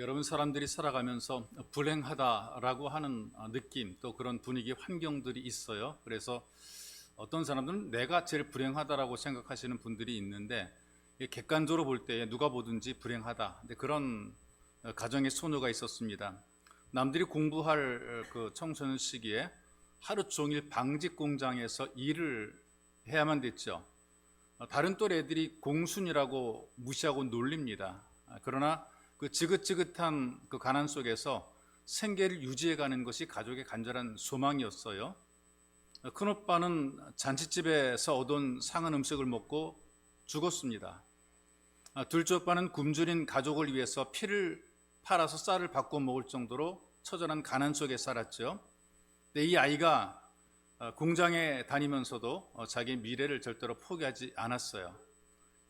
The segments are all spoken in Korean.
여러분 사람들이 살아가면서 불행하다라고 하는 느낌 또 그런 분위기 환경들이 있어요. 그래서 어떤 사람들은 내가 제일 불행하다라고 생각하시는 분들이 있는데 객관적으로 볼 때 누가 보든지 불행하다. 근데 그런 가정의 소녀가 있었습니다. 남들이 공부할 그 청소년 시기에 하루 종일 방직 공장에서 일을 해야만 됐죠. 다른 또래 애들이 공순이라고 무시하고 놀립니다. 그러나 그 지긋지긋한 그 가난 속에서 생계를 유지해가는 것이 가족의 간절한 소망이었어요. 큰오빠는 잔치집에서 얻은 상한 음식을 먹고 죽었습니다. 둘째 오빠는 굶주린 가족을 위해서 피를 팔아서 쌀을 바꿔 먹을 정도로 처절한 가난 속에 살았죠. 근데 이 아이가 공장에 다니면서도 자기 미래를 절대로 포기하지 않았어요.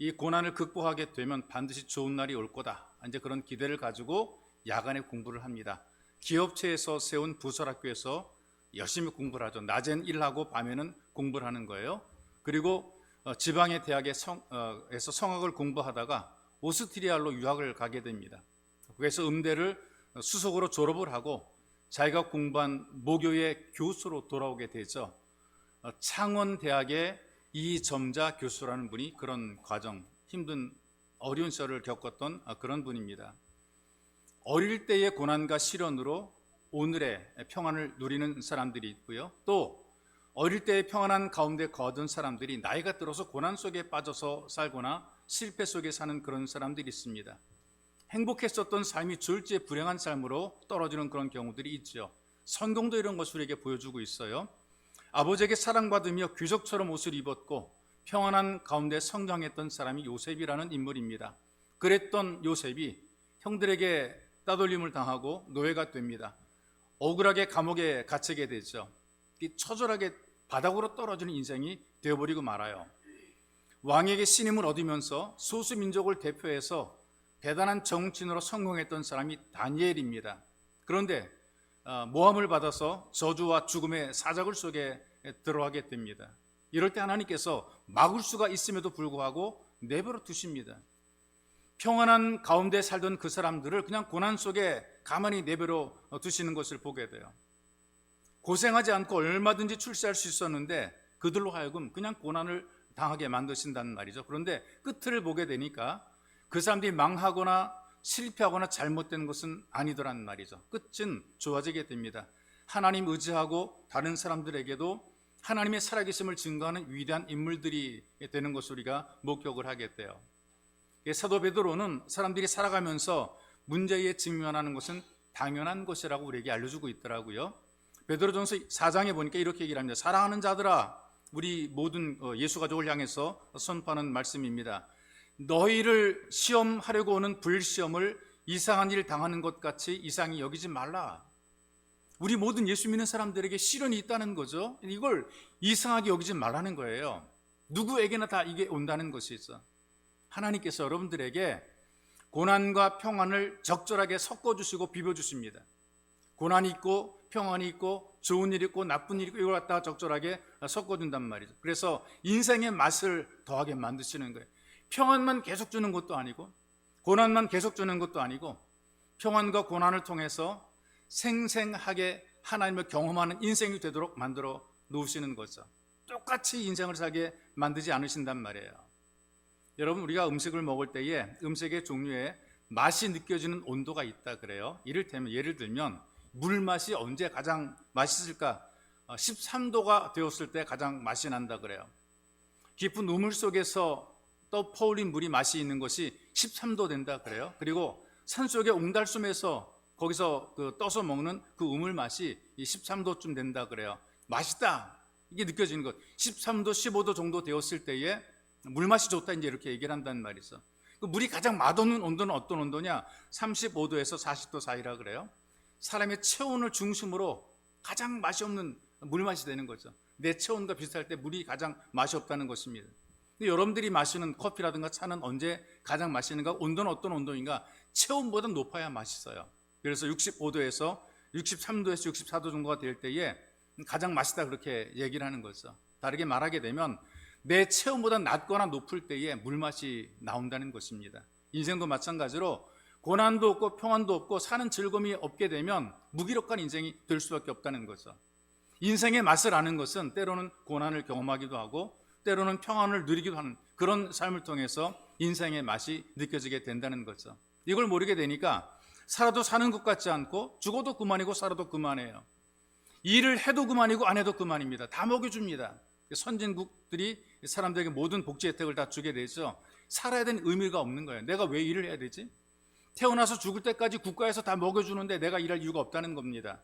이 고난을 극복하게 되면 반드시 좋은 날이 올 거다. 이제 그런 기대를 가지고 야간에 공부를 합니다. 기업체에서 세운 부설학교에서 열심히 공부를 하죠. 낮엔 일하고 밤에는 공부를 하는 거예요. 그리고 지방의 대학에서 성악을 공부하다가 오스트리아로 유학을 가게 됩니다. 그래서 음대를 수석으로 졸업을 하고 자기가 공부한 모교의 교수로 돌아오게 되죠. 창원대학의 이점자 교수라는 분이 그런 과정, 힘든 어려운 시절을 겪었던 그런 분입니다. 어릴 때의 고난과 시련으로 오늘의 평안을 누리는 사람들이 있고요. 또 어릴 때의 평안한 가운데 거둔 사람들이 나이가 들어서 고난 속에 빠져서 살거나 실패 속에 사는 그런 사람들이 있습니다. 행복했었던 삶이 졸지에 불행한 삶으로 떨어지는 그런 경우들이 있죠. 성경도 이런 것을 우리에게 보여주고 있어요. 아버지에게 사랑받으며 귀족처럼 옷을 입었고 평안한 가운데 성장했던 사람이 요셉이라는 인물입니다. 그랬던 요셉이 형들에게 따돌림을 당하고 노예가 됩니다. 억울하게 감옥에 갇히게 되죠. 처절하게 바닥으로 떨어지는 인생이 되어버리고 말아요. 왕에게 신임을 얻으면서 소수민족을 대표해서 대단한 정치인으로 성공했던 사람이 다니엘입니다. 그런데 모함을 받아서 저주와 죽음의 사자굴 속에 들어가게 됩니다. 이럴 때 하나님께서 막을 수가 있음에도 불구하고 내버려 두십니다. 평안한 가운데 살던 그 사람들을 그냥 고난 속에 가만히 내버려 두시는 것을 보게 돼요. 고생하지 않고 얼마든지 출세할 수 있었는데 그들로 하여금 그냥 고난을 당하게 만드신다는 말이죠. 그런데 끝을 보게 되니까 그 사람들이 망하거나 실패하거나 잘못된 것은 아니더란 말이죠. 끝은 좋아지게 됩니다. 하나님 의지하고 다른 사람들에게도 하나님의 살아계심을 증거하는 위대한 인물들이 되는 것을 우리가 목격을 하게 돼요. 사도 베드로는 사람들이 살아가면서 문제에 직면하는 것은 당연한 것이라고 우리에게 알려주고 있더라고요. 베드로전서 4장에 보니까 이렇게 얘기를 합니다. 사랑하는 자들아, 우리 모든 예수 가족을 향해서 선포하는 말씀입니다. 너희를 시험하려고 오는 불시험을 이상한 일 당하는 것 같이 이상히 여기지 말라. 우리 모든 예수 믿는 사람들에게 시련이 있다는 거죠. 이걸 이상하게 여기지 말라는 거예요. 누구에게나 다 이게 온다는 것이 있어. 하나님께서 여러분들에게 고난과 평안을 적절하게 섞어주시고 비벼주십니다. 고난이 있고 평안이 있고 좋은 일이 있고 나쁜 일이 있고 이걸 갖다가 적절하게 섞어준단 말이죠. 그래서 인생의 맛을 더하게 만드시는 거예요. 평안만 계속 주는 것도 아니고 고난만 계속 주는 것도 아니고 평안과 고난을 통해서 생생하게 하나님을 경험하는 인생이 되도록 만들어 놓으시는 거죠. 똑같이 인생을 살게 만들지 않으신단 말이에요. 여러분, 우리가 음식을 먹을 때에 음식의 종류에 맛이 느껴지는 온도가 있다 그래요. 이를테면 예를 들면 물맛이 언제 가장 맛있을까? 13도가 되었을 때 가장 맛이 난다 그래요. 깊은 우물 속에서 떠퍼올린 물이 맛이 있는 것이 13도 된다 그래요. 그리고 산속의 옹달숨에서 거기서 떠서 먹는 그 우물 맛이 13도쯤 된다 그래요. 맛있다 이게 느껴지는 것. 13도 15도 정도 되었을 때에 물맛이 좋다 이제 이렇게 얘기를 한다는 말이죠. 그 물이 가장 맛없는 온도는 어떤 온도냐? 35도에서 40도 사이라 그래요. 사람의 체온을 중심으로 가장 맛이 없는 물맛이 되는 거죠. 내 체온과 비슷할 때 물이 가장 맛이 없다는 것입니다. 근데 여러분들이 마시는 커피라든가 차는 언제 가장 맛있는가? 온도는 어떤 온도인가? 체온보다 높아야 맛있어요. 그래서 65도에서 63도에서 64도 정도가 될 때에 가장 맛있다 그렇게 얘기를 하는 거죠. 다르게 말하게 되면 내 체온보다 낮거나 높을 때에 물맛이 나온다는 것입니다. 인생도 마찬가지로 고난도 없고 평안도 없고 사는 즐거움이 없게 되면 무기력한 인생이 될 수밖에 없다는 거죠. 인생의 맛을 아는 것은 때로는 고난을 경험하기도 하고 때로는 평안을 누리기도 하는 그런 삶을 통해서 인생의 맛이 느껴지게 된다는 거죠. 이걸 모르게 되니까 살아도 사는 것 같지 않고 죽어도 그만이고 살아도 그만이에요. 일을 해도 그만이고 안 해도 그만입니다. 다 먹여줍니다. 선진국들이 사람들에게 모든 복지 혜택을 다 주게 되죠. 살아야 되는 의미가 없는 거예요. 내가 왜 일을 해야 되지? 태어나서 죽을 때까지 국가에서 다 먹여주는데 내가 일할 이유가 없다는 겁니다.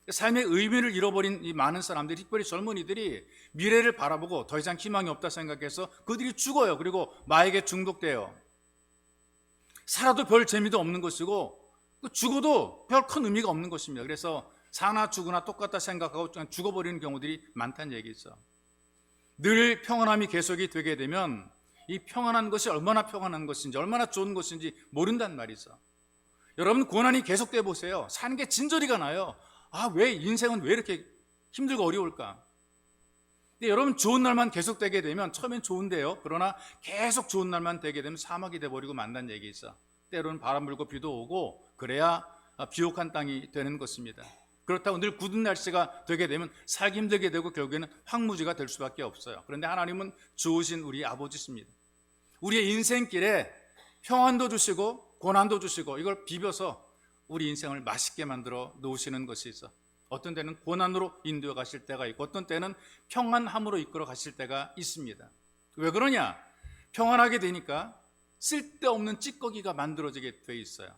삶의 의미를 잃어버린 이 많은 사람들이, 특별히 젊은이들이 미래를 바라보고 더 이상 희망이 없다 생각해서 그들이 죽어요. 그리고 마약에 중독돼요. 살아도 별 재미도 없는 것이고 죽어도 별 큰 의미가 없는 것입니다. 그래서 사나 죽으나 똑같다 생각하고 그냥 죽어버리는 경우들이 많다는 얘기죠. 늘 평안함이 계속이 되게 되면 이 평안한 것이 얼마나 평안한 것인지, 얼마나 좋은 것인지 모른단 말이죠. 여러분, 고난이 계속돼 보세요. 사는 게 진저리가 나요. 왜 인생은 왜 이렇게 힘들고 어려울까? 근데 여러분, 좋은 날만 계속되게 되면 처음엔 좋은데요. 그러나 계속 좋은 날만 되게 되면 사막이 돼버리고 만다는 얘기죠. 때로는 바람 불고 비도 오고 그래야 비옥한 땅이 되는 것입니다. 그렇다고 늘 굳은 날씨가 되게 되면 살기 힘들게 되고 결국에는 황무지가 될 수밖에 없어요. 그런데 하나님은 좋으신 우리 아버지십니다. 우리의 인생길에 평안도 주시고 고난도 주시고 이걸 비벼서 우리 인생을 맛있게 만들어 놓으시는 것이 있어. 어떤 때는 고난으로 인도해 가실 때가 있고 어떤 때는 평안함으로 이끌어 가실 때가 있습니다. 왜 그러냐? 평안하게 되니까 쓸데없는 찌꺼기가 만들어지게 돼 있어요.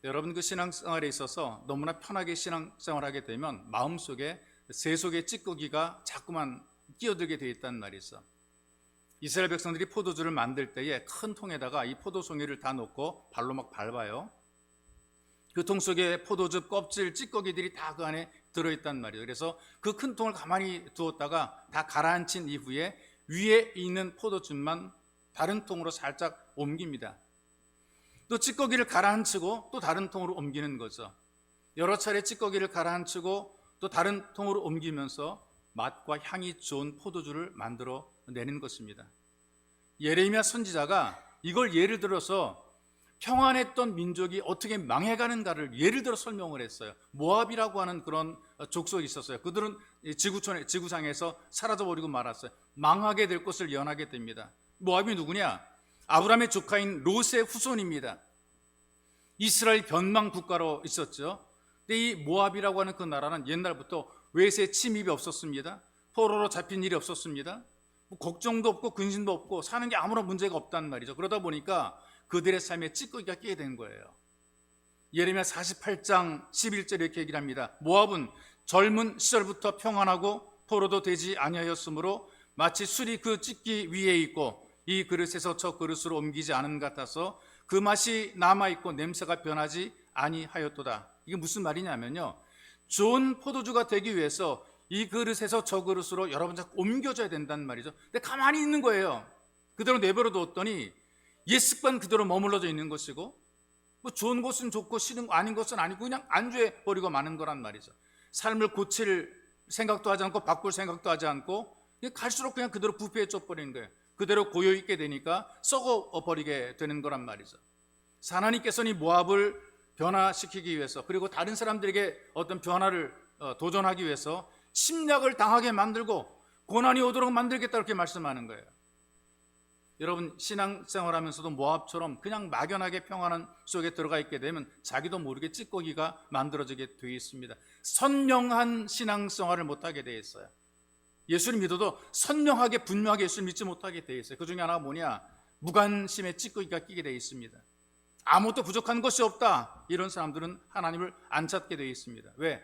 여러분, 그 신앙생활에 있어서 너무나 편하게 신앙생활하게 되면 마음속에 세속의 찌꺼기가 자꾸만 끼어들게 돼 있다는 말이죠. 이스라엘 백성들이 포도주를 만들 때에 큰 통에다가 이 포도송이를 다 넣고 발로 막 밟아요. 그 통 속에 포도즙 껍질 찌꺼기들이 다 그 안에 들어있단 말이에요. 그래서 그 큰 통을 가만히 두었다가 다 가라앉힌 이후에 위에 있는 포도즙만 다른 통으로 살짝 옮깁니다. 또 찌꺼기를 가라앉히고 또 다른 통으로 옮기는 거죠. 여러 차례 찌꺼기를 가라앉히고 또 다른 통으로 옮기면서 맛과 향이 좋은 포도주를 만들어 내는 것입니다. 예레미야 선지자가 이걸 예를 들어서 평안했던 민족이 어떻게 망해가는가를 예를 들어 설명을 했어요. 모압이라고 하는 그런 족속이 있었어요. 그들은 지구상에서 사라져버리고 말았어요. 망하게 될 것을 예언하게 됩니다. 모압이 누구냐? 아브라함의 조카인 롯의 후손입니다. 이스라엘 변망 국가로 있었죠. 근데 이 모압이라고 하는 그 나라는 옛날부터 외세 침입이 없었습니다. 포로로 잡힌 일이 없었습니다. 걱정도 없고 근심도 없고 사는 게 아무런 문제가 없단 말이죠. 그러다 보니까 그들의 삶에 찌꺼기가 끼게 된 거예요. 예레미야 48장 11절에 이렇게 얘기를 합니다. 모압은 젊은 시절부터 평안하고 포로도 되지 아니하였으므로 마치 술이 그 찢기 위에 있고 이 그릇에서 저 그릇으로 옮기지 않은 것 같아서 그 맛이 남아있고 냄새가 변하지 아니하였도다. 이게 무슨 말이냐면요, 좋은 포도주가 되기 위해서 이 그릇에서 저 그릇으로 여러 번 자꾸 옮겨져야 된다는 말이죠. 근데 가만히 있는 거예요. 그대로 내버려 뒀더니 옛 습관 그대로 머물러져 있는 것이고 뭐 좋은 것은 좋고 싫은 거 아닌 것은 아니고 그냥 안주해 버리고 마는 거란 말이죠. 삶을 고칠 생각도 하지 않고 바꿀 생각도 하지 않고 갈수록 그냥 그대로 부패해져 버리는 거예요. 그대로 고여 있게 되니까 썩어 버리게 되는 거란 말이죠. 하나님께서는 이 모압을 변화시키기 위해서 그리고 다른 사람들에게 어떤 변화를 도전하기 위해서 침략을 당하게 만들고 고난이 오도록 만들겠다 이렇게 말씀하는 거예요. 여러분, 신앙생활하면서도 모압처럼 그냥 막연하게 평안한 속에 들어가 있게 되면 자기도 모르게 찌꺼기가 만들어지게 되어 있습니다. 선명한 신앙생활을 못하게 되어 있어요. 예수를 믿어도 선명하게 분명하게 예수를 믿지 못하게 되어 있어요. 그 중에 하나가 뭐냐? 무관심의 찌꺼기가 끼게 되어 있습니다. 아무것도 부족한 것이 없다. 이런 사람들은 하나님을 안 찾게 되어 있습니다. 왜?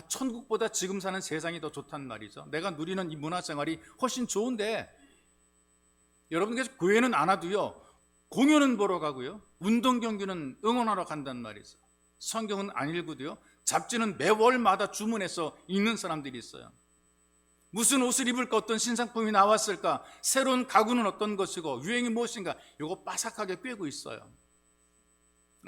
천국보다 지금 사는 세상이 더 좋단 말이죠. 내가 누리는 이 문화생활이 훨씬 좋은데 여러분께서 교회는 안 와도요, 공연은 보러 가고요, 운동 경기는 응원하러 간단 말이죠. 성경은 안 읽고도요, 잡지는 매월마다 주문해서 읽는 사람들이 있어요. 무슨 옷을 입을까, 어떤 신상품이 나왔을까, 새로운 가구는 어떤 것이고 유행이 무엇인가, 이거 빠삭하게 꿰고 있어요.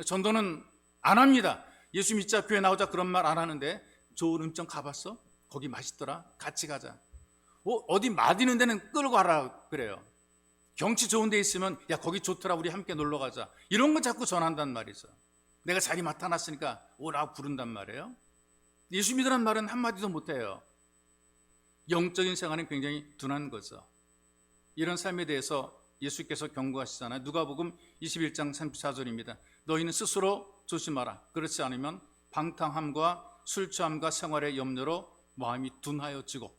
전도는 안 합니다. 예수 믿자, 교회 나오자 그런 말 안 하는데 좋은 음점 가봤어? 거기 맛있더라? 같이 가자. 어디 맛있는 데는 끌고 가라 그래요. 경치 좋은 데 있으면 야 거기 좋더라 우리 함께 놀러 가자 이런 거 자꾸 전한단 말이죠. 내가 자리 맡아놨으니까 오라고 부른단 말이에요. 예수 믿으란 말은 한마디도 못해요. 영적인 생활은 굉장히 둔한 거죠. 이런 삶에 대해서 예수께서 경고하시잖아요. 누가복음 21장 34절입니다. 너희는 스스로 조심하라. 그렇지 않으면 방탕함과 술 취함과 생활의 염려로 마음이 둔하여지고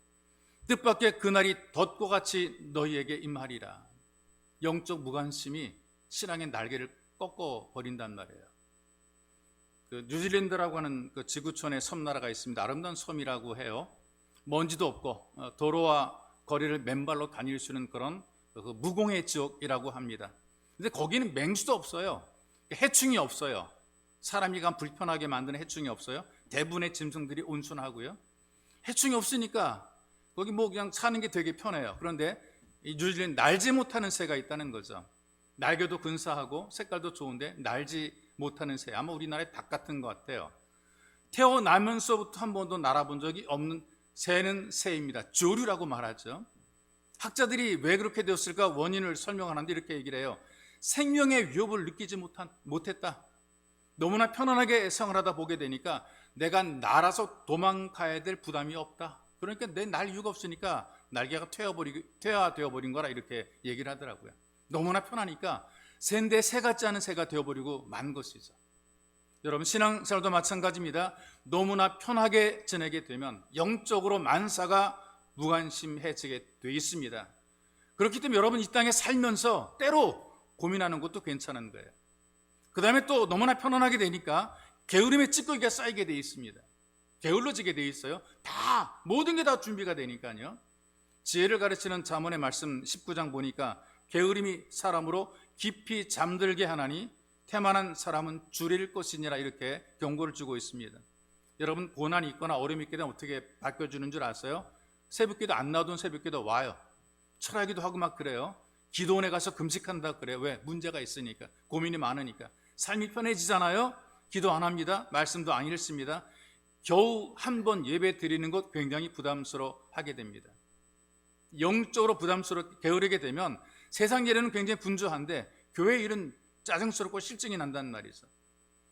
뜻밖의 그날이 덫과 같이 너희에게 임하리라. 영적 무관심이 신앙의 날개를 꺾어버린단 말이에요. 그 뉴질랜드라고 하는 그 지구촌의 섬나라가 있습니다. 아름다운 섬이라고 해요. 먼지도 없고 도로와 거리를 맨발로 다닐 수 있는 그런 그 무공해 지역이라고 합니다. 근데 거기는 맹수도 없어요. 해충이 없어요. 사람이 간 불편하게 만드는 해충이 없어요. 대부분의 짐승들이 온순하고요. 해충이 없으니까 거기 뭐 그냥 사는 게 되게 편해요. 그런데 이 뉴질랜드 날지 못하는 새가 있다는 거죠. 날개도 근사하고 색깔도 좋은데 날지 못하는 새. 아마 우리나라의 닭 같은 것 같아요. 태어나면서부터 한 번도 날아본 적이 없는 새는 새입니다. 조류라고 말하죠. 학자들이 왜 그렇게 되었을까 원인을 설명하는데 이렇게 얘기를 해요. 생명의 위협을 느끼지 못했다. 너무나 편안하게 생활하다 보게 되니까 내가 날아서 도망가야 될 부담이 없다. 그러니까 내 날 이유가 없으니까 날개가 퇴화되어버린 거라 이렇게 얘기를 하더라고요. 너무나 편하니까 새인데 새 같지 않은 새가 되어버리고 만 것이죠. 여러분 신앙생활도 마찬가지입니다. 너무나 편하게 지내게 되면 영적으로 만사가 무관심해지게 돼 있습니다. 그렇기 때문에 여러분 이 땅에 살면서 때로 고민하는 것도 괜찮은 거예요. 그 다음에 또 너무나 편안하게 되니까 게으름의 찌꺼기가 쌓이게 돼 있습니다. 게을러지게 돼 있어요. 다 모든 게 다 준비가 되니까요. 지혜를 가르치는 잠언의 말씀 19장 보니까 게으름이 사람으로 깊이 잠들게 하나니 태만한 사람은 줄일 것이니라 이렇게 경고를 주고 있습니다. 여러분 고난이 있거나 어려움이 있게 되면 어떻게 바뀌어주는 줄 아세요? 새벽기도 안 나오던 새벽기도 와요. 철하기도 하고 막 그래요. 기도원에 가서 금식한다 그래요. 왜? 문제가 있으니까, 고민이 많으니까. 삶이 편해지잖아요. 기도 안 합니다. 말씀도 안 읽습니다. 겨우 한 번 예배 드리는 것 굉장히 부담스러워 하게 됩니다. 영적으로 부담스럽게 게으르게 되면 세상 일에는 굉장히 분주한데 교회 일은 짜증스럽고 실증이 난다는 말이죠.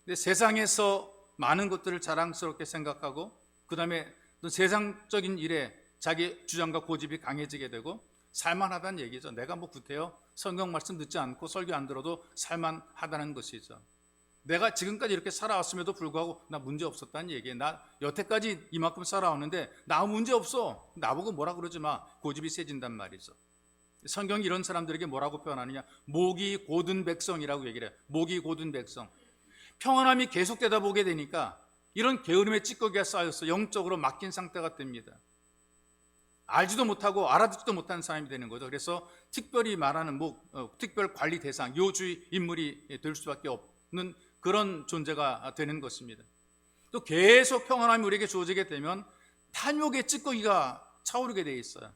근데 세상에서 많은 것들을 자랑스럽게 생각하고 그 다음에 또 세상적인 일에 자기 주장과 고집이 강해지게 되고 살만하다는 얘기죠. 내가 뭐 구태여 성경 말씀 듣지 않고 설교 안 들어도 살만하다는 것이죠. 내가 지금까지 이렇게 살아왔음에도 불구하고 나 문제 없었다는 얘기예요. 나 여태까지 이만큼 살아왔는데 나 문제 없어. 나보고 뭐라 그러지 마. 고집이 세진단 말이죠. 성경이 이런 사람들에게 뭐라고 표현하느냐. 목이 고든 백성이라고 얘기를 해요. 목이 고든 백성. 평안함이 계속되다 보게 되니까 이런 게으름의 찌꺼기가 쌓여서 영적으로 막힌 상태가 됩니다. 알지도 못하고 알아듣지도 못하는 사람이 되는 거죠. 그래서 특별히 말하는 특별 관리 대상, 요주의 인물이 될 수밖에 없는 그런 존재가 되는 것입니다. 또 계속 평안함이 우리에게 주어지게 되면 탐욕의 찌꺼기가 차오르게 되어 있어요.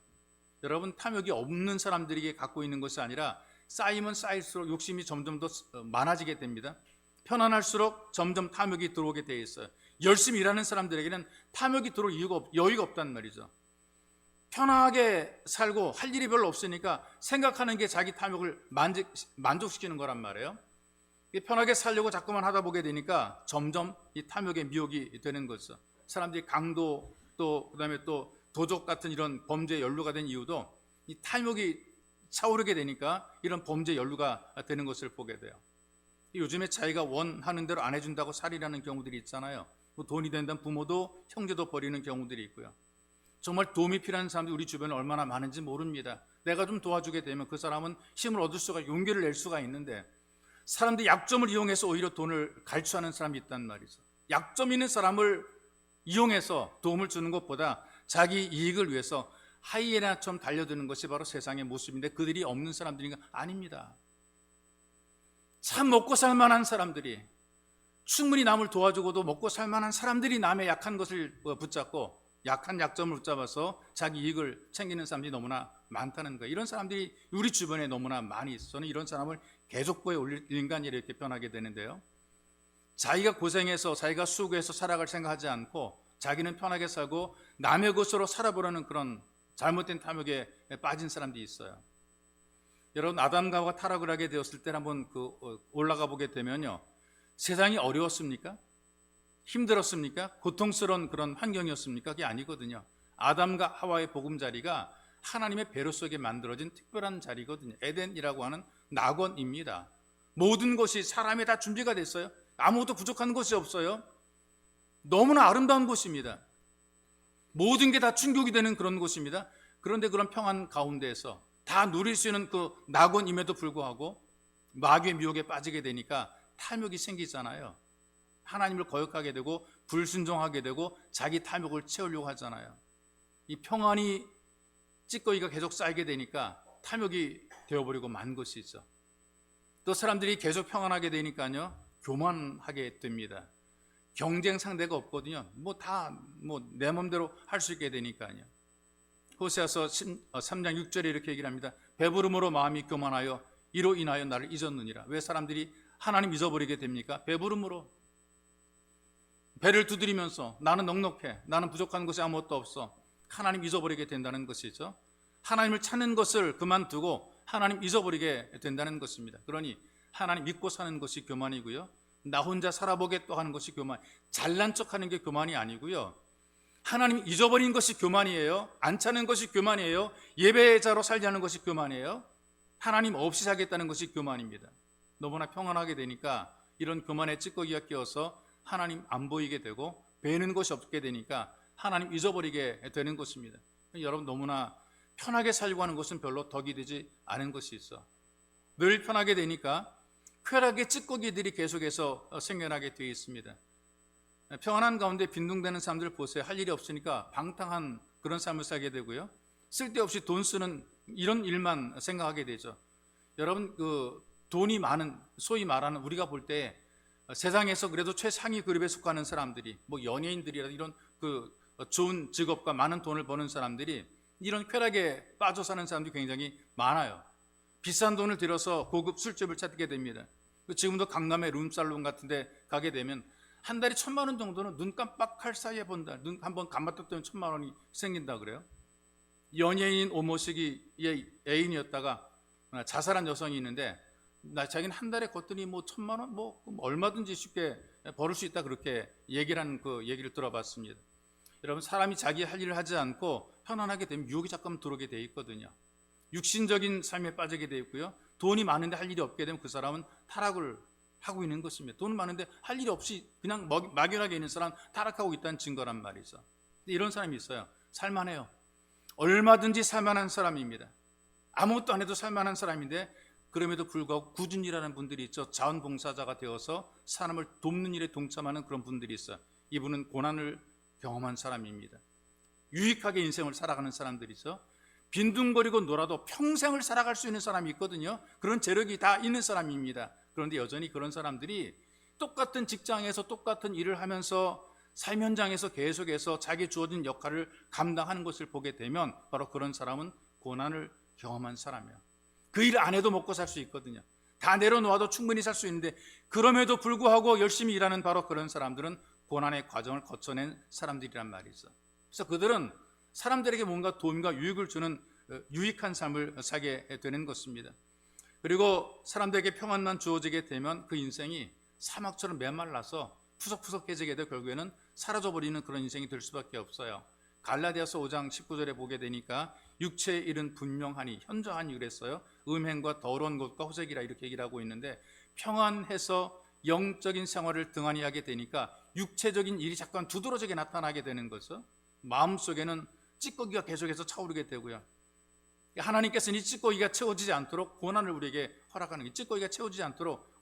여러분 탐욕이 없는 사람들에게 갖고 있는 것이 아니라 쌓이면 쌓일수록 욕심이 점점 더 많아지게 됩니다. 편안할수록 점점 탐욕이 들어오게 되어 있어요. 열심히 일하는 사람들에게는 탐욕이 들어올 여유가 없단 말이죠. 편하게 살고 할 일이 별로 없으니까 생각하는 게 자기 탐욕을 만족시키는 거란 말이에요. 편하게 살려고 자꾸만 하다 보게 되니까 점점 이 탐욕의 미혹이 되는 거죠. 사람들이 강도 또 그다음에 또 도적 같은 이런 범죄에 연루가 된 이유도 이 탐욕이 차오르게 되니까 이런 범죄 연루가 되는 것을 보게 돼요. 요즘에 자기가 원하는 대로 안 해준다고 살인하는 경우들이 있잖아요. 돈이 된다면 부모도 형제도 버리는 경우들이 있고요. 정말 도움이 필요한 사람들이 우리 주변에 얼마나 많은지 모릅니다. 내가 좀 도와주게 되면 그 사람은 힘을 얻을 수가, 용기를 낼 수가 있는데 사람들이 약점을 이용해서 오히려 돈을 갈취하는 사람이 있단 말이죠. 약점 있는 사람을 이용해서 도움을 주는 것보다 자기 이익을 위해서 하이에나처럼 달려드는 것이 바로 세상의 모습인데 그들이 없는 사람들인가? 아닙니다. 참 먹고 살만한 사람들이, 충분히 남을 도와주고도 먹고 살만한 사람들이 남의 약한 것을 붙잡고 약한 약점을 붙잡아서 자기 이익을 챙기는 사람들이 너무나 많다는 거예요. 이런 사람들이 우리 주변에 너무나 많이 있어요. 저는 이런 사람을 계속 보여 인간이 이렇게 변하게 되는데요. 자기가 고생해서 자기가 수고해서 살아갈 생각하지 않고 자기는 편하게 살고 남의 것으로 살아보려는 그런 잘못된 탐욕에 빠진 사람들이 있어요. 여러분, 아담과 하와가 타락을 하게 되었을 때 한번 올라가 보게 되면요, 세상이 어려웠습니까? 힘들었습니까? 고통스러운 그런 환경이었습니까? 그게 아니거든요. 아담과 하와의 보금자리가 하나님의 배려 속에 만들어진 특별한 자리거든요. 에덴이라고 하는 낙원입니다. 모든 것이 사람이 다 준비가 됐어요. 아무것도 부족한 것이 없어요. 너무나 아름다운 곳입니다. 모든 게 다 충족이 되는 그런 곳입니다. 그런데 그런 평안 가운데에서 다 누릴 수 있는 그 낙원임에도 불구하고 마귀의 미혹에 빠지게 되니까 탐욕이 생기잖아요. 하나님을 거역하게 되고 불순종하게 되고 자기 탐욕을 채우려고 하잖아요. 이 평안이 찌꺼기가 계속 쌓이게 되니까 탐욕이 되어버리고 만 것이 있어. 또 사람들이 계속 평안하게 되니까요, 교만하게 됩니다. 경쟁 상대가 없거든요. 내 맘대로 할 수 있게 되니까요. 호세아서 3장 6절에 이렇게 얘기를 합니다. 배부름으로 마음이 교만하여 이로 인하여 나를 잊었느니라. 왜 사람들이 하나님 잊어버리게 됩니까? 배부름으로. 배를 두드리면서 나는 넉넉해, 나는 부족한 것이 아무것도 없어, 하나님 잊어버리게 된다는 것이죠. 하나님을 찾는 것을 그만두고 하나님 잊어버리게 된다는 것입니다. 그러니 하나님 믿고 사는 것이 교만이고요, 나 혼자 살아보겠다 하는 것이 교만, 잘난 척하는 게 교만이 아니고요, 하나님 잊어버린 것이 교만이에요. 안 찾는 것이 교만이에요. 예배자로 살지 않는 것이 교만이에요. 하나님 없이 살겠다는 것이 교만입니다. 너무나 평안하게 되니까 이런 교만의 찌꺼기가 끼어서 하나님 안 보이게 되고 배는 것이 없게 되니까 하나님 잊어버리게 되는 것입니다. 여러분, 너무나 편하게 살려고 하는 것은 별로 덕이 되지 않은 것이 있어. 늘 편하게 되니까 쾌락의 찌꺼기들이 계속해서 생겨나게 되어 있습니다. 평안한 가운데 빈둥대는 사람들 보세요. 할 일이 없으니까 방탕한 그런 삶을 살게 되고요, 쓸데없이 돈 쓰는 이런 일만 생각하게 되죠. 여러분, 돈이 많은, 소위 말하는 우리가 볼 때 세상에서 그래도 최상위 그룹에 속하는 사람들이, 연예인들이라 이런 좋은 직업과 많은 돈을 버는 사람들이 이런 쾌락에 빠져 사는 사람들이 굉장히 많아요. 비싼 돈을 들여서 고급 술집을 찾게 됩니다. 지금도 강남의 룸살롱 같은 데 가게 되면 한 달에 1,000만 원 정도는 눈 깜빡할 사이에 번다. 눈 한번 감았다 1,000만 원이 생긴다 그래요. 연예인 오모식이 애인이었다가 자살한 여성이 있는데, 자기는 한 달에 걷더니 1,000만 원 얼마든지 쉽게 벌을 수 있다, 그렇게 얘기를 하는 그 얘기를 들어봤습니다. 여러분, 사람이 자기 할 일을 하지 않고 편안하게 되면 유혹이 자꾸 들어오게 돼 있거든요. 육신적인 삶에 빠지게 돼 있고요, 돈이 많은데 할 일이 없게 되면 그 사람은 타락을 하고 있는 것입니다. 돈 많은데 할 일이 없이 그냥 막연하게 있는 사람, 타락하고 있다는 증거란 말이죠. 이런 사람이 있어요. 살만해요. 얼마든지 살만한 사람입니다. 아무것도 안 해도 살만한 사람인데, 그럼에도 불구하고 꾸준히 일하는 분들이 있죠. 자원봉사자가 되어서 사람을 돕는 일에 동참하는 그런 분들이 있어요. 이분은 고난을 경험한 사람입니다. 유익하게 인생을 살아가는 사람들이죠. 빈둥거리고 놀아도 평생을 살아갈 수 있는 사람이 있거든요. 그런 재력이 다 있는 사람입니다. 그런데 여전히 그런 사람들이 똑같은 직장에서 똑같은 일을 하면서 삶 현장에서 계속해서 자기 주어진 역할을 감당하는 것을 보게 되면 바로 그런 사람은 고난을 경험한 사람이에요. 그 일 안 해도 먹고 살 수 있거든요. 다 내려놓아도 충분히 살 수 있는데, 그럼에도 불구하고 열심히 일하는 바로 그런 사람들은 고난의 과정을 거쳐낸 사람들이란 말이죠. 그래서 그들은 사람들에게 뭔가 도움과 유익을 주는 유익한 삶을 살게 되는 것입니다. 그리고 사람들에게 평안만 주어지게 되면 그 인생이 사막처럼 메말라서 푸석푸석해지게 되고 결국에는 사라져버리는 그런 인생이 될 수밖에 없어요. 갈라디아서 5장 19절에 보게 되니까 육체의 일은 분명하니 현저하니 그랬어요. 음행과 더러운 것과 호색이라 이렇게 얘기를 하고 있는데, 평안해서 영적인 생활을 등한히 하게 되니까 육체적인 일이 잠깐 두드러지게 나타나게 되는 거죠. 마음속에는 찌꺼기가 계속해서 차오르게 되고요. 하나님께서는 이 찌꺼기가 채워지지 않도록 고난을 우리에게 허락하는 게, 찌꺼기가 채워지지 않도록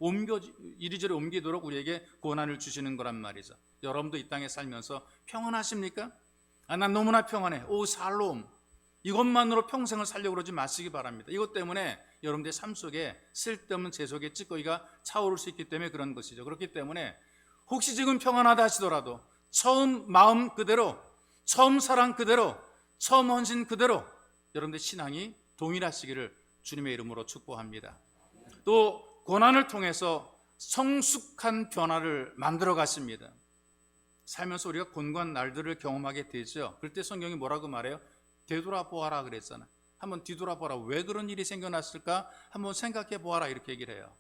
이리저리 옮기도록 우리에게 고난을 주시는 거란 말이죠. 여러분도 이 땅에 살면서 평안하십니까? 난 너무나 평안해. 오 살롬. 이것만으로 평생을 살려고 그러지 마시기 바랍니다. 이것 때문에 여러분들의 삶 속에 쓸데없는 제 속에 찌꺼기가 차오를 수 있기 때문에 그런 것이죠. 그렇기 때문에 혹시 지금 평안하다 하시더라도 처음 마음 그대로, 처음 사랑 그대로, 처음 헌신 그대로 여러분들의 신앙이 동일하시기를 주님의 이름으로 축복합니다. 또 고난을 통해서 성숙한 변화를 만들어 가십니다. 살면서 우리가 곤고한 날들을 경험하게 되죠. 그럴 때 성경이 뭐라고 말해요? 되돌아보아라 그랬잖아. 한번 뒤돌아보라. 왜 그런 일이 생겨났을까? 한번 생각해 보아라. 이렇게 얘기를 해요.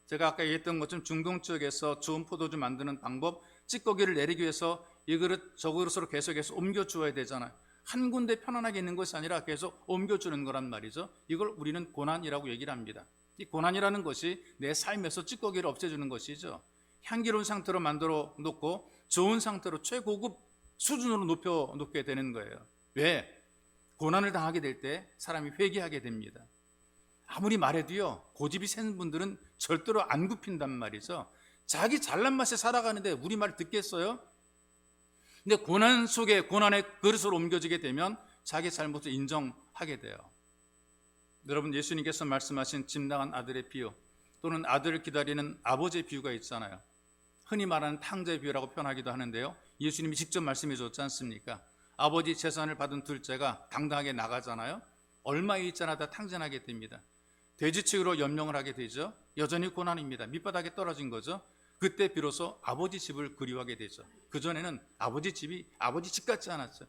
제가 아까 얘기했던 것처럼 중동 지역에서 좋은 포도주 만드는 방법, 찌꺼기를 내리기 위해서 이 그릇 저 그릇으로 계속해서 옮겨주어야 되잖아요. 한 군데 편안하게 있는 것이 아니라 계속 옮겨주는 거란 말이죠. 이걸 우리는 고난이라고 얘기를 합니다. 이 고난이라는 것이 내 삶에서 찌꺼기를 없애주는 것이죠. 향기로운 상태로 만들어 놓고 좋은 상태로 최고급 수준으로 높게 되는 거예요. 왜? 고난을 당하게 될 때 사람이 회개하게 됩니다. 아무리 말해도요, 고집이 센 분들은 절대로 안 굽힌단 말이죠. 자기 잘난 맛에 살아가는데 우리 말 듣겠어요? 근데 고난 속에 고난의 그릇으로 옮겨지게 되면 자기 잘못을 인정하게 돼요. 여러분, 예수님께서 말씀하신 집 나간 아들의 비유, 또는 아들을 기다리는 아버지의 비유가 있잖아요. 흔히 말하는 탕자의 비유라고 표현하기도 하는데요, 예수님이 직접 말씀해 줬지 않습니까? 아버지 재산을 받은 둘째가 당당하게 나가잖아요. 얼마 있지 않아 다 탕진하게 됩니다. 돼지치기로 연명을 하게 되죠. 여전히 고난입니다. 밑바닥에 떨어진 거죠. 그때 비로소 아버지 집을 그리워하게 되죠. 그전에는 아버지 집이 아버지 집 같지 않았어요.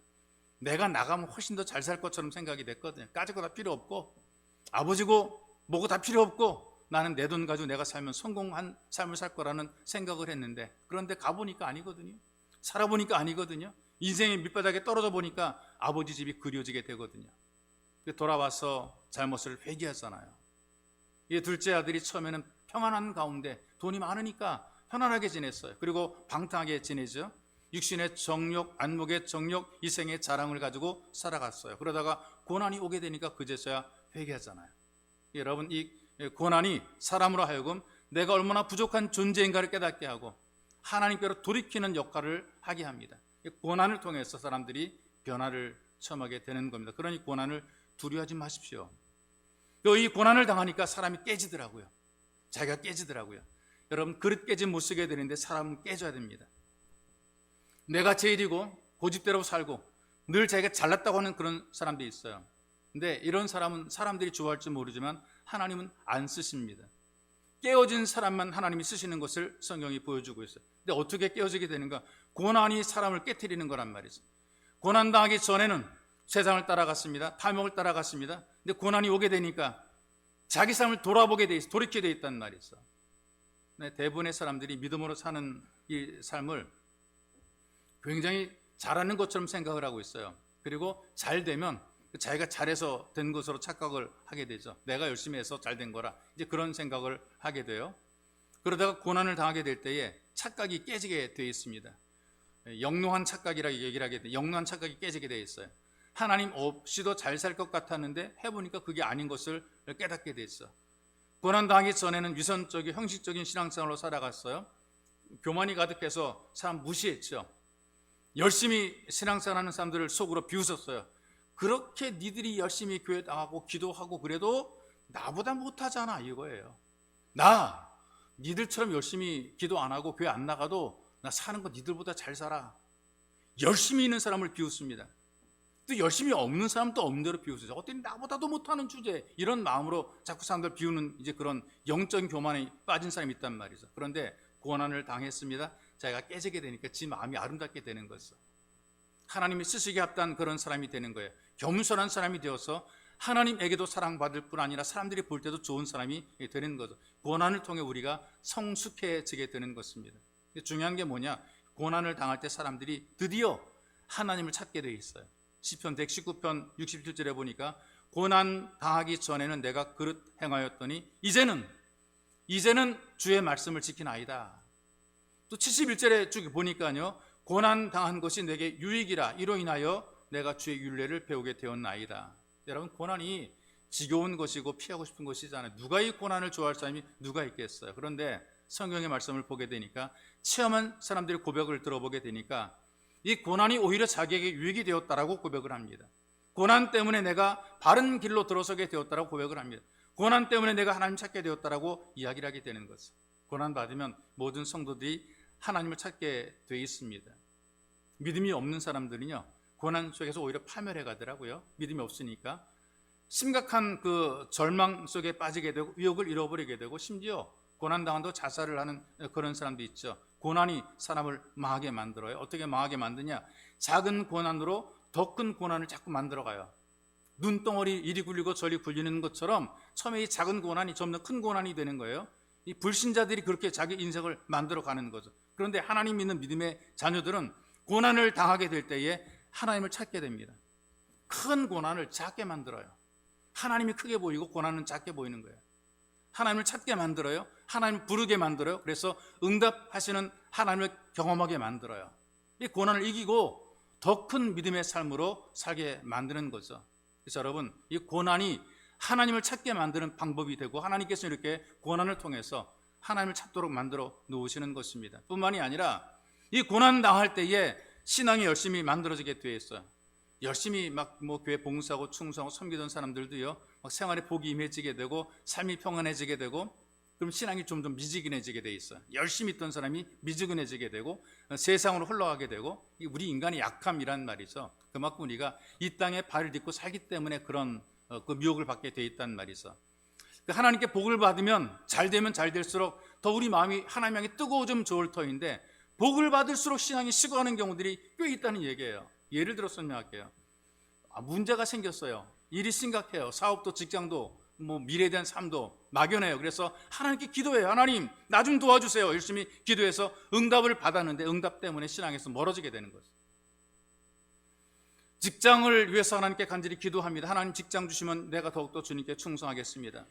내가 나가면 훨씬 더 잘 살 것처럼 생각이 됐거든요. 가지고 다 필요 없고, 아버지고 뭐고 다 필요 없고, 나는 내 돈 가지고 내가 살면 성공한 삶을 살 거라는 생각을 했는데, 그런데 가보니까 아니거든요. 살아보니까 아니거든요. 인생의 밑바닥에 떨어져 보니까 아버지 집이 그리워지게 되거든요. 돌아와서 잘못을 회개하잖아요. 이 둘째 아들이 처음에는 평안한 가운데 돈이 많으니까 편안하게 지냈어요. 그리고 방탕하게 지내죠. 육신의 정욕, 안목의 정욕, 이생의 자랑을 가지고 살아갔어요. 그러다가 고난이 오게 되니까 그제서야 회개하잖아요. 여러분, 이 고난이 사람으로 하여금 내가 얼마나 부족한 존재인가를 깨닫게 하고 하나님께로 돌이키는 역할을 하게 합니다. 고난을 통해서 사람들이 변화를 체험하게 되는 겁니다. 그러니 고난을 두려워하지 마십시오. 또 이 고난을 당하니까 사람이 깨지더라고요. 자기가 깨지더라고요. 여러분, 그릇 깨진 못 쓰게 되는데 사람은 깨져야 됩니다. 내가 제일이고 고집대로 살고 늘 자기가 잘났다고 하는 그런 사람들이 있어요. 근데 이런 사람은 사람들이 좋아할지 모르지만 하나님은 안 쓰십니다. 깨어진 사람만 하나님이 쓰시는 것을 성경이 보여주고 있어요. 근데 어떻게 깨어지게 되는가? 고난이 사람을 깨트리는 거란 말이죠. 고난 당하기 전에는 세상을 따라갔습니다. 탐욕을 따라갔습니다. 근데 고난이 오게 되니까 자기 삶을 돌아보게 돼 있어, 돌이키게 돼 있단 말이죠. 네, 대부분의 사람들이 믿음으로 사는 이 삶을 굉장히 잘하는 것처럼 생각을 하고 있어요. 그리고 잘 되면 자기가 잘해서 된 것으로 착각을 하게 되죠. 내가 열심히 해서 잘 된 거라, 이제 그런 생각을 하게 돼요. 그러다가 고난을 당하게 될 때에 착각이 깨지게 되어 있습니다. 영롱한 착각이라고 얘기를 하게 돼요. 영롱한 착각이 깨지게 되어 있어요. 하나님 없이도 잘 살 것 같았는데 해보니까 그게 아닌 것을 깨닫게 됐어. 고난 당하기 전에는 위선적인 형식적인 신앙생활로 살아갔어요. 교만이 가득해서 사람 무시했죠. 열심히 신앙생활하는 사람들을 속으로 비웃었어요. 그렇게 니들이 열심히 교회 나가고 기도하고 그래도 나보다 못하잖아, 이거예요. 나 니들처럼 열심히 기도 안 하고 교회 안 나가도 나 사는 거 니들보다 잘 살아. 열심히 있는 사람을 비웃습니다. 또 열심히 없는 사람도 없는 대로 비웃어요. 어떤 나보다도 못하는 주제, 이런 마음으로 자꾸 사람들 비우는 이제 그런 영적인 교만에 빠진 사람이 있단 말이죠. 그런데 고난을 당했습니다. 자기가 깨지게 되니까 지 마음이 아름답게 되는 거죠. 하나님이 쓰시기에 합당한 그런 사람이 되는 거예요. 겸손한 사람이 되어서 하나님에게도 사랑받을 뿐 아니라 사람들이 볼 때도 좋은 사람이 되는 거죠. 고난을 통해 우리가 성숙해지게 되는 것입니다. 중요한 게 뭐냐? 고난을 당할 때 사람들이 드디어 하나님을 찾게 돼 있어요. 시편 119편 67절에 보니까 고난 당하기 전에는 내가 그릇 행하였더니 이제는 주의 말씀을 지키나이다. 또 71절에 쭉 보니까요, 고난 당한 것이 내게 유익이라, 이로 인하여 내가 주의 율례를 배우게 되었나이다. 여러분, 고난이 지겨운 것이고 피하고 싶은 것이잖아요. 누가 이 고난을 좋아할 사람이 누가 있겠어요? 그런데 성경의 말씀을 보게 되니까, 체험한 사람들의 고백을 들어보게 되니까 이 고난이 오히려 자기에게 유익이 되었다라고 고백을 합니다. 고난 때문에 내가 바른 길로 들어서게 되었다라고 고백을 합니다. 고난 때문에 내가 하나님 찾게 되었다라고 이야기를 하게 되는 것을. 고난 받으면 모든 성도들이 하나님을 찾게 돼 있습니다. 믿음이 없는 사람들은요, 고난 속에서 오히려 파멸해 가더라고요. 믿음이 없으니까 심각한 그 절망 속에 빠지게 되고 의욕을 잃어버리게 되고, 심지어 고난 당한다고 자살을 하는 그런 사람도 있죠. 고난이 사람을 망하게 만들어요. 어떻게 망하게 만드냐? 작은 고난으로 더 큰 고난을 자꾸 만들어가요. 눈덩어리 이리 굴리고 저리 굴리는 것처럼 처음에 이 작은 고난이 점점 큰 고난이 되는 거예요. 이 불신자들이 그렇게 자기 인생을 만들어 가는 거죠. 그런데 하나님 믿는 믿음의 자녀들은 고난을 당하게 될 때에 하나님을 찾게 됩니다. 큰 고난을 작게 만들어요. 하나님이 크게 보이고 고난은 작게 보이는 거예요. 하나님을 찾게 만들어요. 하나님을 부르게 만들어요. 그래서 응답하시는 하나님을 경험하게 만들어요. 이 고난을 이기고 더 큰 믿음의 삶으로 살게 만드는 거죠. 그래서 여러분, 이 고난이 하나님을 찾게 만드는 방법이 되고 하나님께서 이렇게 고난을 통해서 하나님을 찾도록 만들어 놓으시는 것입니다. 뿐만이 아니라 이 고난 당할 때에 신앙이 열심히 만들어지게 되어 있어요. 열심히 막 교회 봉사하고 충성하고 섬기던 사람들도요, 막 생활에 복이 임해지게 되고 삶이 평안해지게 되고, 그럼 신앙이 점점 미지근해지게 돼 있어요. 열심히 있던 사람이 미지근해지게 되고 세상으로 흘러가게 되고, 우리 인간의 약함이란 말이죠. 그만큼 우리가 이 땅에 발을 딛고 살기 때문에 그런 그 미혹을 받게 돼 있단 말이죠. 하나님께 복을 받으면 잘 되면 잘 될수록 더 우리 마음이 하나님 향해 뜨거워지면 좋을 터인데, 복을 받을수록 신앙이 식어가는 경우들이 꽤 있다는 얘기예요. 예를 들어 설명할게요. 문제가 생겼어요. 일이 심각해요. 사업도 직장도 미래에 대한 삶도 막연해요. 그래서 하나님께 기도해요. 하나님, 나 좀 도와주세요. 열심히 기도해서 응답을 받았는데 응답 때문에 신앙에서 멀어지게 되는 거죠. 직장을 위해서 하나님께 간절히 기도합니다. 하나님, 직장 주시면 내가 더욱더 주님께 충성하겠습니다.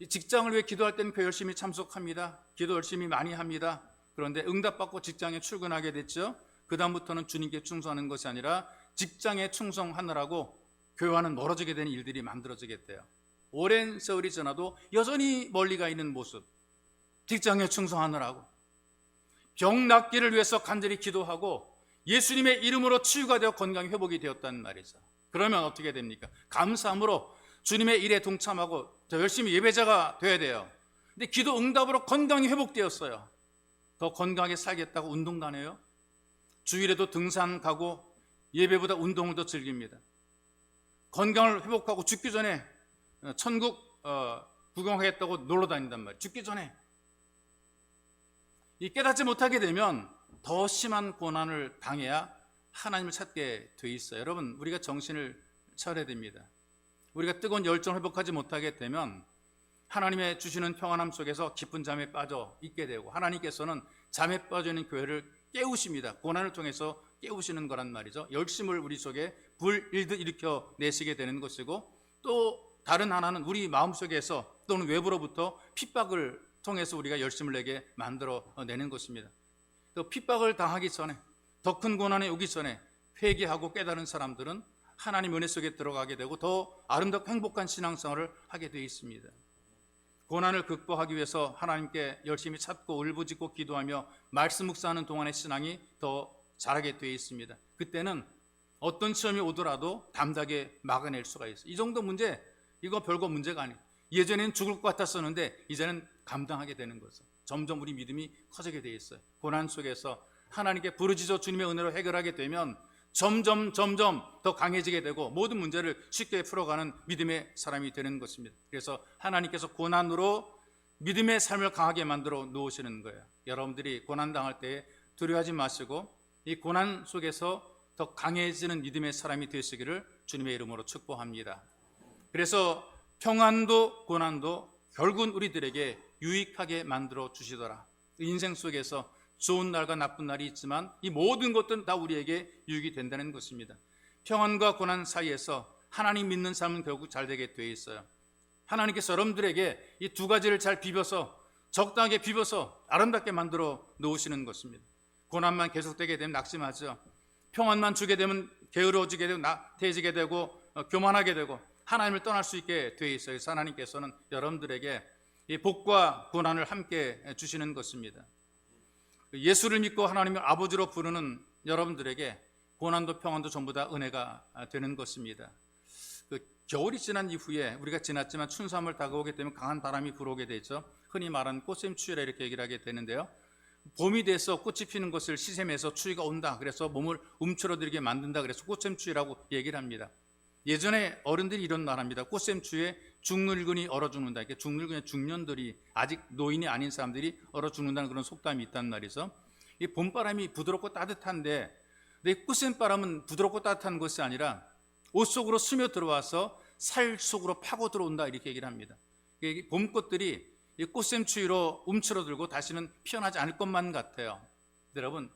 이 직장을 위해 기도할 때는 그 열심히 참석합니다. 기도 열심히 많이 합니다. 그런데 응답받고 직장에 출근하게 됐죠. 그 다음부터는 주님께 충성하는 것이 아니라 직장에 충성하느라고 교회와는 멀어지게 되는 일들이 만들어지게 돼요. 오랜 세월이 지나도 여전히 멀리 가 있는 모습, 직장에 충성하느라고 병 낫기를 위해서 간절히 기도하고 예수님의 이름으로 치유가 되어 건강이 회복이 되었단 말이죠. 그러면 어떻게 됩니까? 감사함으로 주님의 일에 동참하고 더 열심히 예배자가 돼야 돼요. 근데 기도 응답으로 건강이 회복되었어요. 더 건강하게 살겠다고 운동 다녀요. 주일에도 등산 가고 예배보다 운동을 더 즐깁니다. 건강을 회복하고 죽기 전에 천국 구경하겠다고 놀러 다닌단 말이에요. 죽기 전에. 이 깨닫지 못하게 되면 더 심한 고난을 당해야 하나님을 찾게 돼 있어요. 여러분, 우리가 정신을 차려야 됩니다. 우리가 뜨거운 열정을 회복하지 못하게 되면 하나님의 주시는 평안함 속에서 깊은 잠에 빠져 있게 되고, 하나님께서는 잠에 빠져 있는 교회를 깨우십니다. 고난을 통해서 깨우시는 거란 말이죠. 열심을 우리 속에 불일듯 일으켜 내시게 되는 것이고, 또 다른 하나는 우리 마음속에서 또는 외부로부터 핍박을 통해서 우리가 열심을 내게 만들어 내는 것입니다. 또 핍박을 당하기 전에, 더 큰 고난에 오기 전에 회개하고 깨달은 사람들은 하나님 은혜 속에 들어가게 되고 더 아름답고 행복한 신앙생활을 하게 되어 있습니다. 고난을 극복하기 위해서 하나님께 열심히 찾고 울부짖고 기도하며 말씀 묵상하는 동안의 신앙이 더 자라게 되어 있습니다. 그때는 어떤 시험이 오더라도 담대하게 막아낼 수가 있어요. 이 정도 문제, 이거 별거 문제가 아니에요. 예전에는 죽을 것 같았었는데 이제는 감당하게 되는 거죠. 점점 우리 믿음이 커지게 되어 있어요. 고난 속에서 하나님께 부르짖어 주님의 은혜로 해결하게 되면 점점 더 강해지게 되고 모든 문제를 쉽게 풀어가는 믿음의 사람이 되는 것입니다. 그래서 하나님께서 고난으로 믿음의 삶을 강하게 만들어 놓으시는 거예요. 여러분들이 고난 당할 때 두려워하지 마시고 이 고난 속에서 더 강해지는 믿음의 사람이 되시기를 주님의 이름으로 축복합니다. 그래서 평안도 고난도 결국은 우리들에게 유익하게 만들어 주시더라. 인생 속에서 좋은 날과 나쁜 날이 있지만 이 모든 것들은 다 우리에게 유익이 된다는 것입니다. 평안과 고난 사이에서 하나님 믿는 삶은 결국 잘 되게 되어 있어요. 하나님께서 여러분들에게 이 두 가지를 잘 비벼서, 적당하게 비벼서 아름답게 만들어 놓으시는 것입니다. 고난만 계속되게 되면 낙심하죠. 평안만 주게 되면 게으러지게 되고 나태해지게 되고 교만하게 되고 하나님을 떠날 수 있게 되어 있어요. 그래서 하나님께서는 여러분들에게 이 복과 고난을 함께 주시는 것입니다. 예수를 믿고 하나님을 아버지로 부르는 여러분들에게 고난도 평안도 전부 다 은혜가 되는 것입니다. 겨울이 지난 이후에 우리가 지났지만 춘삼월 다가오게 되면 강한 바람이 불어오게 되죠. 흔히 말하는 꽃샘추위라 이렇게 얘기를 하게 되는데요. 봄이 돼서 꽃이 피는 것을 시샘해서 추위가 온다, 그래서 몸을 움츠러들게 만든다, 그래서 꽃샘추위라고 얘기를 합니다. 예전에 어른들이 이런 말합니다. 꽃샘추위에 중늙은이 얼어 죽는다. 이렇게 중늙은 중년들이, 아직 노인이 아닌 사람들이 얼어 죽는다는 그런 속담이 있단 말이죠. 이 봄바람이 부드럽고 따뜻한데, 근데 꽃샘바람은 부드럽고 따뜻한 것이 아니라 옷 속으로 스며 들어와서 살 속으로 파고 들어온다, 이렇게 얘기를 합니다. 봄꽃들이 이 꽃샘추위로 움츠러들고 다시는 피어나지 않을 것만 같아요. 여러분,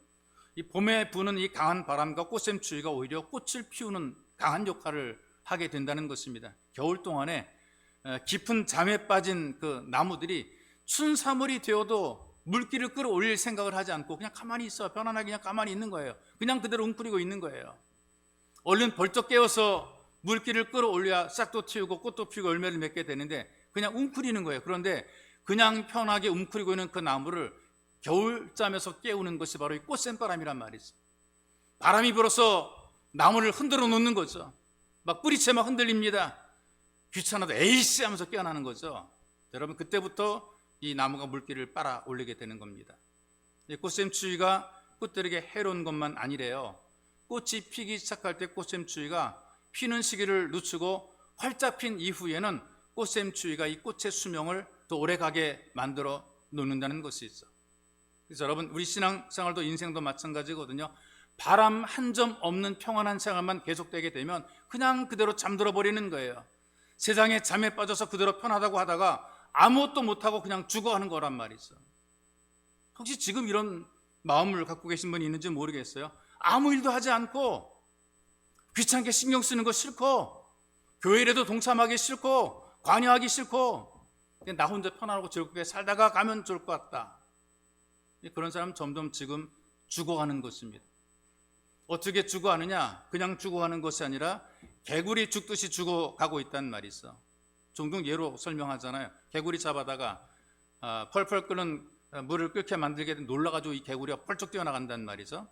이 봄에 부는 이 강한 바람과 꽃샘추위가 오히려 꽃을 피우는 강한 역할을 하게 된다는 것입니다. 겨울 동안에 깊은 잠에 빠진 그 나무들이 춘삼월이 되어도 물기를 끌어올릴 생각을 하지 않고 그냥 가만히 있어, 편안하게 그냥 가만히 있는 거예요. 그냥 그대로 웅크리고 있는 거예요. 얼른 벌떡 깨워서 물기를 끌어올려야 싹도 틔우고 꽃도 피우고 열매를 맺게 되는데 그냥 웅크리는 거예요. 그런데 그냥 편하게 웅크리고 있는 그 나무를 겨울잠에서 깨우는 것이 바로 이 꽃샘바람이란 말이죠. 바람이 불어서 나무를 흔들어 놓는 거죠. 막 뿌리채 막 흔들립니다. 귀찮아도 에이씨 하면서 깨어나는 거죠. 여러분, 그때부터 이 나무가 물기를 빨아 올리게 되는 겁니다. 이 꽃샘추위가 꽃들에게 해로운 것만 아니래요. 꽃이 피기 시작할 때 꽃샘추위가 피는 시기를 늦추고 활짝 핀 이후에는 꽃샘추위가 이 꽃의 수명을 더 오래가게 만들어 놓는다는 것이 있어. 그래서 여러분, 우리 신앙생활도 인생도 마찬가지거든요. 바람 한 점 없는 평안한 생활만 계속되게 되면 그냥 그대로 잠들어 버리는 거예요. 세상에 잠에 빠져서 그대로 편하다고 하다가 아무것도 못하고 그냥 죽어가는 거란 말이죠. 혹시 지금 이런 마음을 갖고 계신 분이 있는지 모르겠어요. 아무 일도 하지 않고 귀찮게 신경 쓰는 거 싫고 교회에도 동참하기 싫고 관여하기 싫고 그냥 나 혼자 편안하고 즐겁게 살다가 가면 좋을 것 같다. 그런 사람은 점점 지금 죽어가는 것입니다. 어떻게 죽어가느냐? 그냥 죽어가는 것이 아니라 개구리 죽듯이 죽어가고 있다는 말이 있어. 종종 예로 설명하잖아요. 개구리 잡아다가 펄펄 끓는 물을 끓게 만들게 되면 놀라가지고 이 개구리가 펄쩍 뛰어나간다는 말이죠.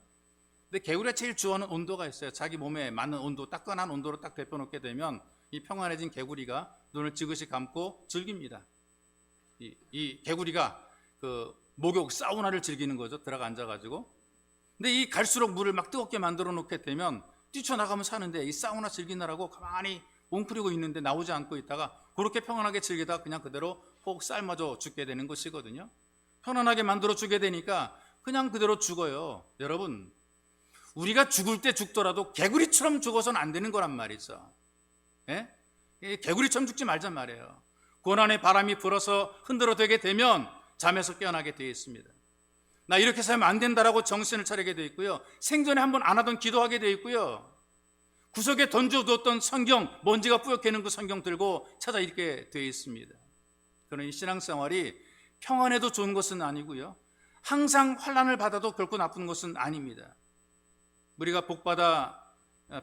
근데 개구리가 제일 좋아하는 온도가 있어요. 자기 몸에 맞는 온도, 따끈한 온도로 딱 데펴놓게 되면 이 평안해진 개구리가 눈을 지그시 감고 즐깁니다. 이 개구리가 그 목욕 사우나를 즐기는 거죠. 들어가 앉아가지고. 근데 이 갈수록 물을 막 뜨겁게 만들어 놓게 되면 뛰쳐나가면 사는데 이 사우나 즐기느라고 가만히 웅크리고 있는데 나오지 않고 있다가 그렇게 평안하게 즐기다가 그냥 그대로 혹 삶아져 죽게 되는 것이거든요. 편안하게 만들어 주게 되니까 그냥 그대로 죽어요. 여러분, 우리가 죽을 때 죽더라도 개구리처럼 죽어서는 안 되는 거란 말이죠. 예? 개구리처럼 죽지 말란 말이에요. 고난의 바람이 불어서 흔들어대게 되면 잠에서 깨어나게 되어 있습니다. 나 이렇게 살면 안 된다라고 정신을 차리게 되어 있고요. 생전에 한번 안 하던 기도하게 되어 있고요. 구석에 던져두었던 성경, 먼지가 뿌옇게는 그 성경 들고 찾아 읽게 되어 있습니다. 그러니 신앙생활이 평안해도 좋은 것은 아니고요. 항상 환난을 받아도 결코 나쁜 것은 아닙니다. 우리가 복받아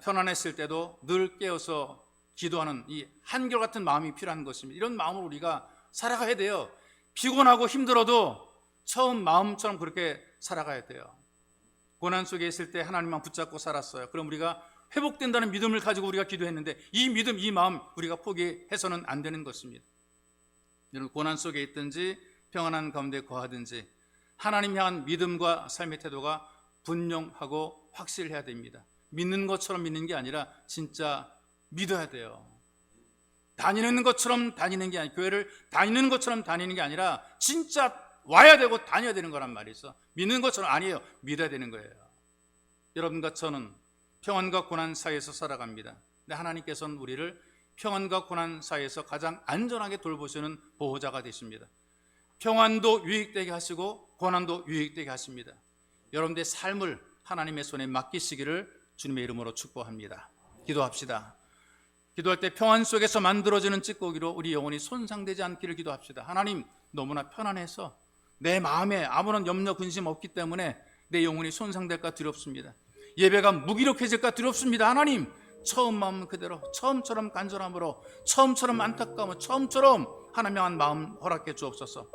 편안했을 때도 늘 깨어서 기도하는 이 한결같은 마음이 필요한 것입니다. 이런 마음으로 우리가 살아가야 돼요. 피곤하고 힘들어도 처음 마음처럼 그렇게 살아가야 돼요. 고난 속에 있을 때 하나님만 붙잡고 살았어요. 그럼 우리가 회복된다는 믿음을 가지고 우리가 기도했는데 이 믿음, 이 마음 우리가 포기해서는 안 되는 것입니다. 여러분, 고난 속에 있든지 평안한 가운데 거하든지 하나님 향한 믿음과 삶의 태도가 분명하고 확실해야 됩니다. 믿는 것처럼 믿는 게 아니라 진짜 믿어야 돼요. 다니는 것처럼 다니는 게 아니라, 교회를 다니는 것처럼 다니는 게 아니라 진짜 와야 되고 다녀야 되는 거란 말이죠. 믿는 것처럼 아니에요. 믿어야 되는 거예요. 여러분과 저는 평안과 고난 사이에서 살아갑니다. 근데 하나님께서는 우리를 평안과 고난 사이에서 가장 안전하게 돌보시는 보호자가 되십니다. 평안도 유익되게 하시고 고난도 유익되게 하십니다. 여러분들의 삶을 하나님의 손에 맡기시기를 주님의 이름으로 축복합니다. 기도합시다. 기도할 때 평안 속에서 만들어지는 찌꺼기로 우리 영혼이 손상되지 않기를 기도합시다. 하나님, 너무나 편안해서 내 마음에 아무런 염려 근심 없기 때문에 내 영혼이 손상될까 두렵습니다. 예배가 무기력해질까 두렵습니다. 하나님, 처음 마음 그대로, 처음처럼 간절함으로, 처음처럼 안타까움으로, 처음처럼 하나님 향한 마음 허락해 주옵소서.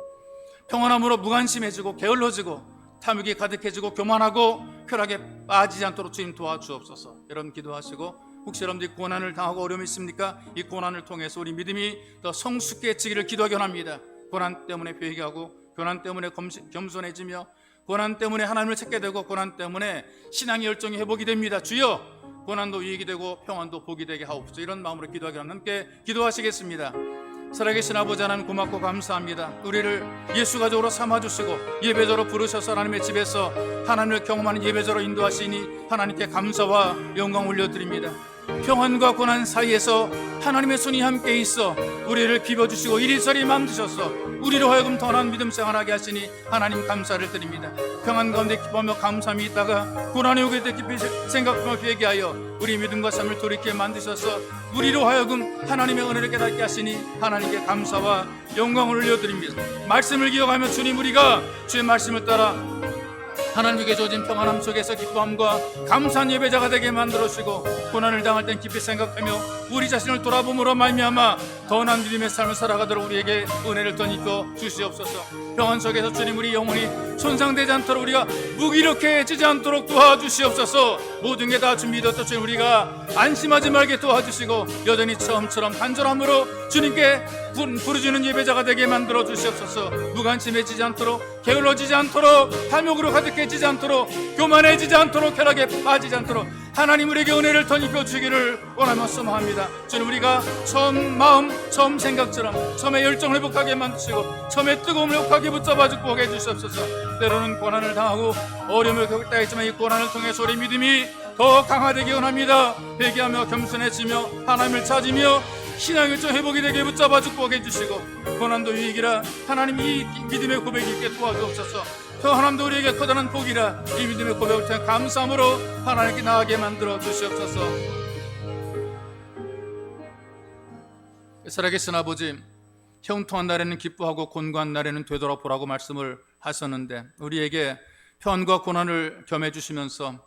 평안함으로 무관심해지고 게을러지고 탐욕이 가득해지고 교만하고 쾌락에 빠지지 않도록 주님 도와주옵소서. 여러분 기도하시고, 혹시 여러분들이 고난을 당하고 어려움이 있습니까? 이 고난을 통해서 우리 믿음이 더 성숙해지기를 기도하기 원합니다. 고난 때문에 회개하고, 고난 때문에 겸손해지며, 고난 때문에 하나님을 찾게 되고, 고난 때문에 신앙의 열정이 회복이 됩니다. 주여, 고난도 유익이 되고 평안도 복이 되게 하옵소서. 이런 마음으로 기도하기 원합니다. 함께 기도하시겠습니다. 살아계신 아버지 하나님, 고맙고 감사합니다. 우리를 예수 가족으로 삼아주시고 예배자로 부르셔서 하나님의 집에서 하나님을 경험하는 예배자로 인도하시니 하나님께 감사와 영광 올려드립니다. 평안과 고난 사이에서 하나님의 손이 함께 있어 우리를 비벼주시고 이리저리 만드셔서 우리로 하여금 더 나은 믿음 생활하게 하시니 하나님 감사를 드립니다. 평안 가운데 기뻐하며 감사함이 있다가 고난이 오게 될 깊이 생각하며 회개하여 우리 믿음과 삶을 돌이키게 만드셔서 우리로 하여금 하나님의 은혜를 깨닫게 하시니 하나님께 감사와 영광을 올려드립니다. 말씀을 기억하며 주님, 우리가 주의 말씀을 따라 하나님께 주어진 평안함 속에서 기뻐함과 감사한 예배자가 되게 만들어주시고 고난을 당할 땐 깊이 생각하며 우리 자신을 돌아봄으로 말미암아 더 나은 믿음의 삶을 살아가도록 우리에게 은혜를 더 입혀 주시옵소서. 평안 속에서 주님, 우리 영혼이 손상되지 않도록 우리가 무기력해지지 않도록 도와주시옵소서. 모든 게 다 준비되었던 주님, 우리가 안심하지 말게 도와주시고 여전히 처음처럼 간절함으로 주님께 부르짖는 예배자가 되게 만들어 주시옵소서. 무관심해지지 않도록, 게을러지지 않도록, 탐욕으로 가득해지지 않도록, 교만해지지 않도록, 쾌락에 빠지지 않도록 하나님 우리에게 은혜를 더 입혀 주기를 원하며 소망합니다. 주님, 우리가 처음 마음, 처음 생각처럼 처음에 열정을 회복하게 만드시고 처음에 뜨거움을 회복하게 붙잡아 주고 하게 해주시옵소서. 때로는 고난을 당하고 어려움을 겪다 했지만 이 고난을 통해서 우리 믿음이 더 강화되기 원합니다. 회개하며 겸손해지며 하나님을 찾으며 신앙의 좀 회복이 되게 붙잡아 주고 해주시고 고난도 유익이라 하나님 이 믿음의 고백이 있게 도와주옵소서. 또 하나님도 우리에게 커다란 복이라 이 믿음의 고백을 통해 감사함으로 하나님께 나아가게 만들어 주시옵소서. 살아계신 아버지, 형통한 날에는 기뻐하고 곤고한 날에는 되돌아보라고 말씀을 하셨는데 우리에게 편과 고난을 겸해 주시면서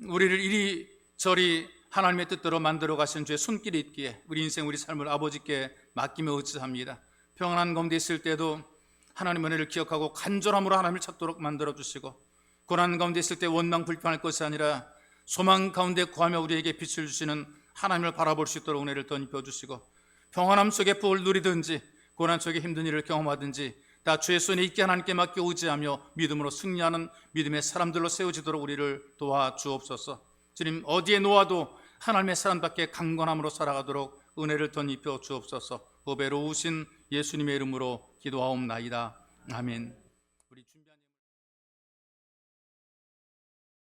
우리를 이리저리 하나님의 뜻대로 만들어 가신 주의 손길이 있기에 우리 인생, 우리 삶을 아버지께 맡기며 의지합니다. 평안한 가운데 있을 때도 하나님의 은혜를 기억하고 간절함으로 하나님을 찾도록 만들어 주시고 고난 가운데 있을 때 원망 불평할 것이 아니라 소망 가운데 구하며 우리에게 빛을 주시는 하나님을 바라볼 수 있도록 은혜를 더 입혀 주시고 평안함 속에 복을 누리든지 고난 속에 힘든 일을 경험하든지 다 주의 손에 있게 하나님께 맡겨 의지하며 믿음으로 승리하는 믿음의 사람들로 세워지도록 우리를 도와주옵소서. 주님, 어디에 놓아도 하나님의 사랑받게 강건함으로 살아가도록 은혜를 더 입혀 주옵소서. 보배로우신 예수님의 이름으로 기도하옵나이다. 아멘. 우리 준비한